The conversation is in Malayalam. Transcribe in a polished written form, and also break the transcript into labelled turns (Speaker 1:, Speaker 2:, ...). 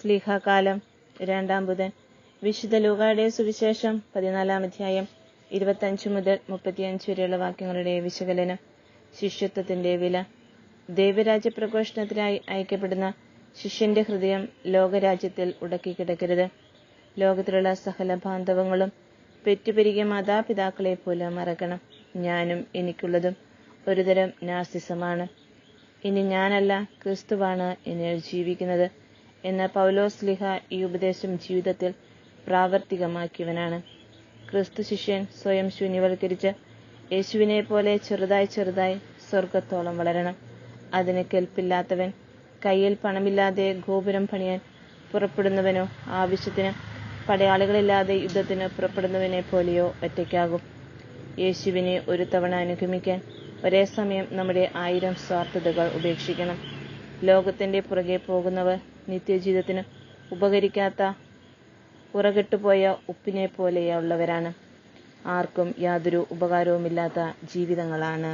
Speaker 1: സ്ലീഹാകാലം 2-ാം ബുധൻ. വിശുദ്ധ ലൂക്കായുടെ സുവിശേഷം 14-ാം അധ്യായം 25 മുതൽ 35 വരെയുള്ള വാക്യങ്ങളുടെ വിശകലനം. ശിഷ്യത്വത്തിന്റെ വില. ദൈവരാജ്യ പ്രഘോഷണത്തിനായി അയക്കപ്പെടുന്ന ശിഷ്യന്റെ ഹൃദയം ലോകരാജ്യത്തിൽ ഉടക്കിക്കിടക്കരുത്. ലോകത്തിലുള്ള സകല ബാന്ധവങ്ങളും പെറ്റുപെരുകിയ മാതാപിതാക്കളെ പോലെ മറക്കണം. ഞാനും എനിക്കുള്ളതും ഒരുതരം നാർസിസമാണ്. ഇനി ഞാനല്ല, ക്രിസ്തുവാണ് എന്നിൽ ജീവിക്കുന്നത് എന്ന പൗലോസ് ശ്ലീഹ ഈ ഉപദേശം ജീവിതത്തിൽ പ്രാവർത്തികമാക്കിയവനാണ്. ക്രിസ്തു ശിഷ്യൻ സ്വയം ശൂന്യവൽക്കരിച്ച് യേശുവിനെ പോലെ ചെറുതായി സ്വർഗത്തോളം വളരണം. അതിന് കെൽപ്പില്ലാത്തവൻ കയ്യിൽ പണമില്ലാതെ ഗോപുരം പണിയാൻ പുറപ്പെടുന്നവനോ ആവശ്യത്തിന് പടയാളികളില്ലാതെ യുദ്ധത്തിന് പുറപ്പെടുന്നവനെ പോലെയോ ഒറ്റയ്ക്കാകും. യേശുവിനെ ഒരു തവണ അനുഗമിക്കാൻ ഒരേ സമയം നമ്മുടെ 1000 സ്വാർത്ഥതകൾ ഉപേക്ഷിക്കണം. ലോകത്തിന്റെ പുറകെ പോകുന്നവർ നിത്യജീവിതത്തിന് ഉപകരിക്കാത്ത ഉറകെട്ടുപോയ ഉപ്പിനെ പോലെയുള്ളവരാണ്. ആർക്കും യാതൊരു ഉപകാരവുമില്ലാത്ത ജീവിതങ്ങളാണ്.